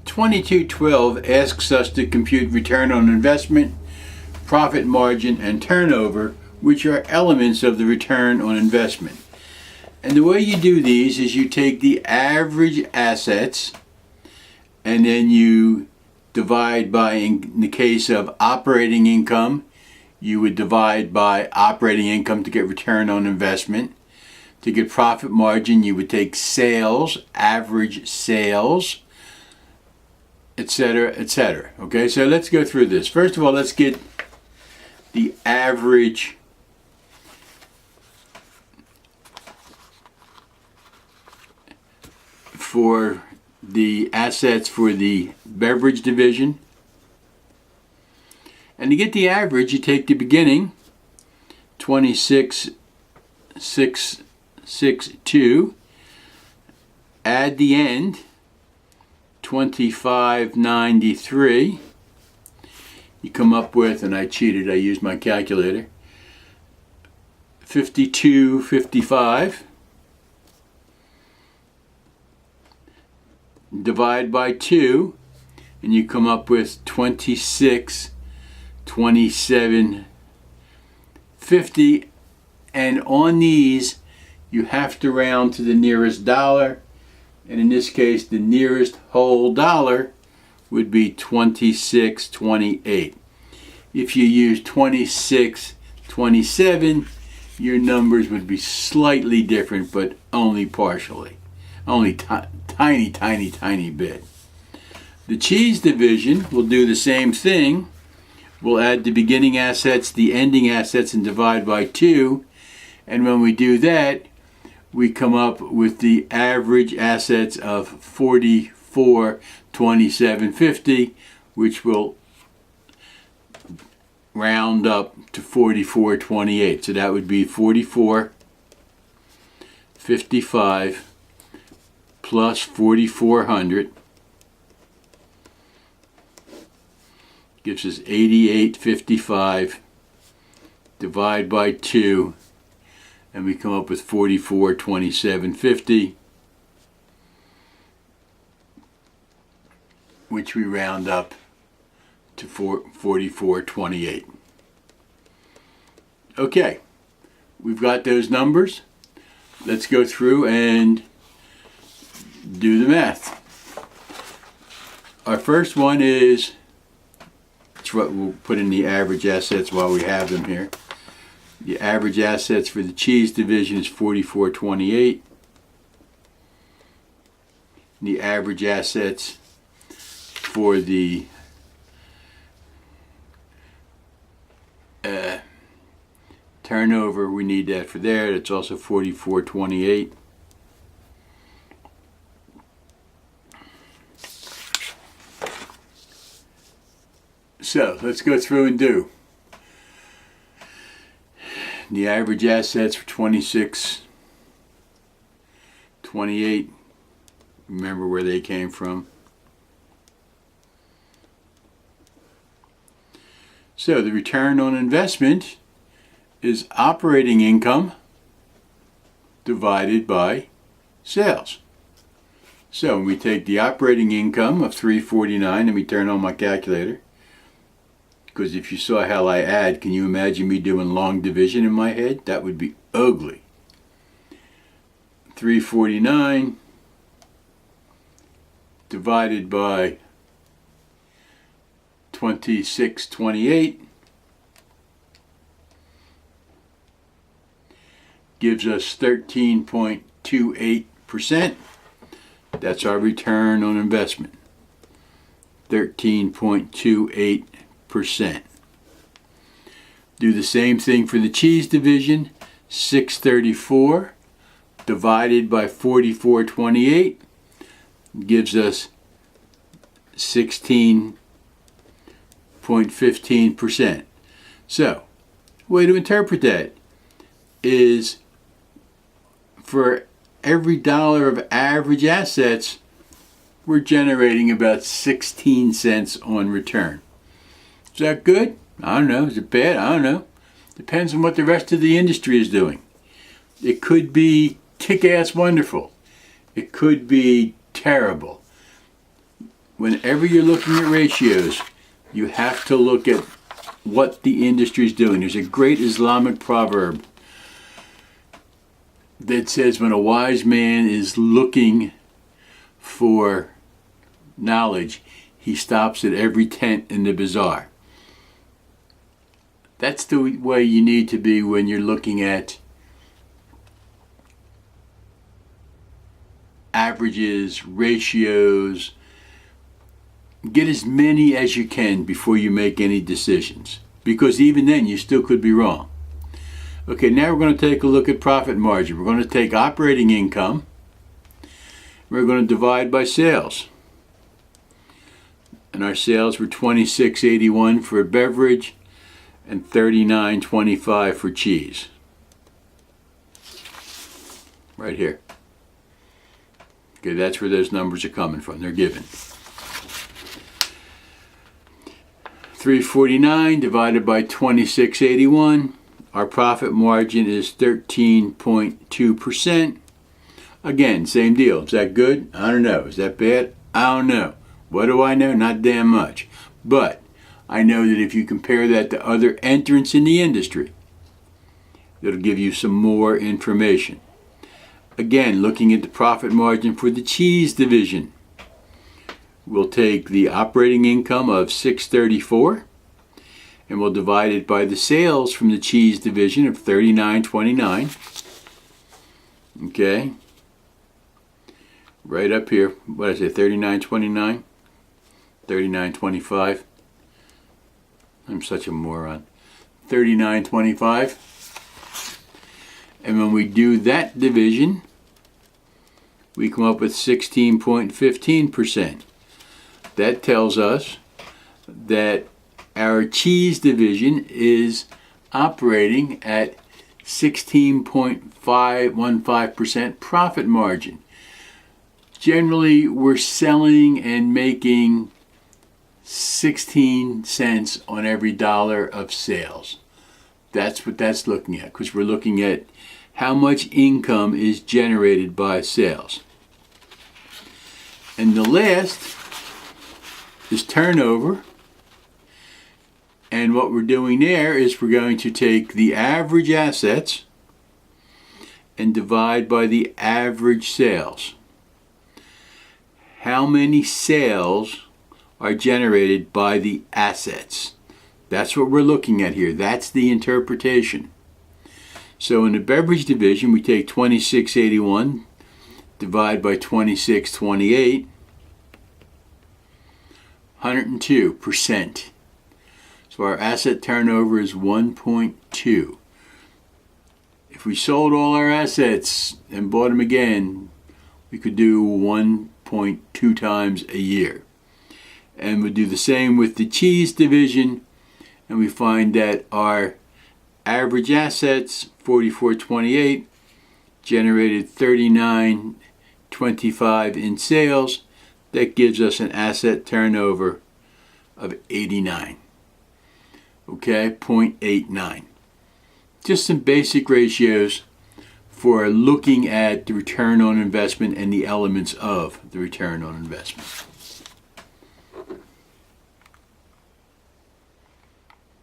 2212 asks us to compute return on investment, profit margin, and turnover, which are elements of the return on investment. And the way you do these is you take the average assets and then you divide by, in the case of operating income, you would divide by operating income to get return on investment. To get profit margin, you would take sales, average sales, etc., etc. Okay, so let's go through this. First of all, let's get the average for the assets for the beverage division. And to get the average, you take the beginning, 26,662, add the end, 2593. You come up with, and I cheated, I used my calculator, 5255. Divide by 2, and you come up with 26,2750. And on these, you have to round to the nearest dollar. And in this case, the nearest whole dollar would be 26.28. If you use 26.27, your numbers would be slightly different, but only partially. Only tiny bit. The cheese division will do the same thing. We'll add the beginning assets, the ending assets, and divide by 2. And when we do that, we come up with the average assets of 44,2750, which will round up to 44.28. So that would be 44.55 plus 4,400 gives us 88.55. Divide by 2, and we come up with 44.2750, which we round up to 44.28. Okay, we've got those numbers. Let's go through and do the math. Our first one is, it's what we'll put in the average assets while we have them here. The average assets for the cheese division is 44.28. The average assets for the turnover, we need that for there. It's also 44.28. So let's go through and do. The average assets for 26.28. Remember where they came from. So the return on investment is operating income divided by sales. So when we take the operating income of $349, let me turn on my calculator. Because if you saw how I add, can you imagine me doing long division in my head? That would be ugly. 349 divided by 26.28 gives us 13.28%. That's our return on investment. 13.28%. Do the same thing for the cheese division. 634 divided by 44.28 gives us 16.15%. So, way to interpret that is for every dollar of average assets, we're generating about 16 cents on return. Is that good? I don't know. Is it bad? I don't know. Depends on what the rest of the industry is doing. It could be kick-ass wonderful. It could be terrible. whenever you're looking at ratios, you have to look at what the industry is doing. There's a great Islamic proverb that says when a wise man is looking for knowledge, he stops at every tent in the bazaar. That's the way you need to be when you're looking at averages, ratios. Get as many as you can before you make any decisions, because even then you still could be wrong. Okay, now we're going to take a look at profit margin. We're going to take operating income. We're going to divide by sales. And our sales were $26.81 for beverage and $39.25 for cheese. Right here. Okay, that's where those numbers are coming from. They're given. $3.49 divided by $26.81. Our profit margin is 13.2%. Again, same deal. Is that good? I don't know. Is that bad? I don't know. What do I know? Not damn much. But I know that if you compare that to other entrants in the industry, it'll give you some more information. Again, looking at the profit margin for the cheese division, we'll take the operating income of $6.34 and we'll divide it by the sales from the cheese division of $39.29. Okay. Right up here. What did I say? $39.29? $39.25. I'm such a moron. $39.25. And when we do that division, we come up with 16.15%. That tells us that our cheese division is operating at 16.515% profit margin. Generally, we're selling and making 16 cents on every dollar of sales. That's what that's looking at, because we're looking at how much income is generated by sales. And the last is turnover. And what we're doing there is we're going to take the average assets and divide by the average sales. How many sales are generated by the assets? That's what we're looking at here. That's the interpretation. So in the beverage division, we take $26.81, divide by $26.28, 102%. So our asset turnover is 1.2. If we sold all our assets and bought them again, we could do 1.2 times a year. And we do the same with the cheese division, and we find that our average assets, $44.28, generated $39.25 in sales. That gives us an asset turnover of 89. Okay, 0.89. Just some basic ratios for looking at the return on investment and the elements of the return on investment.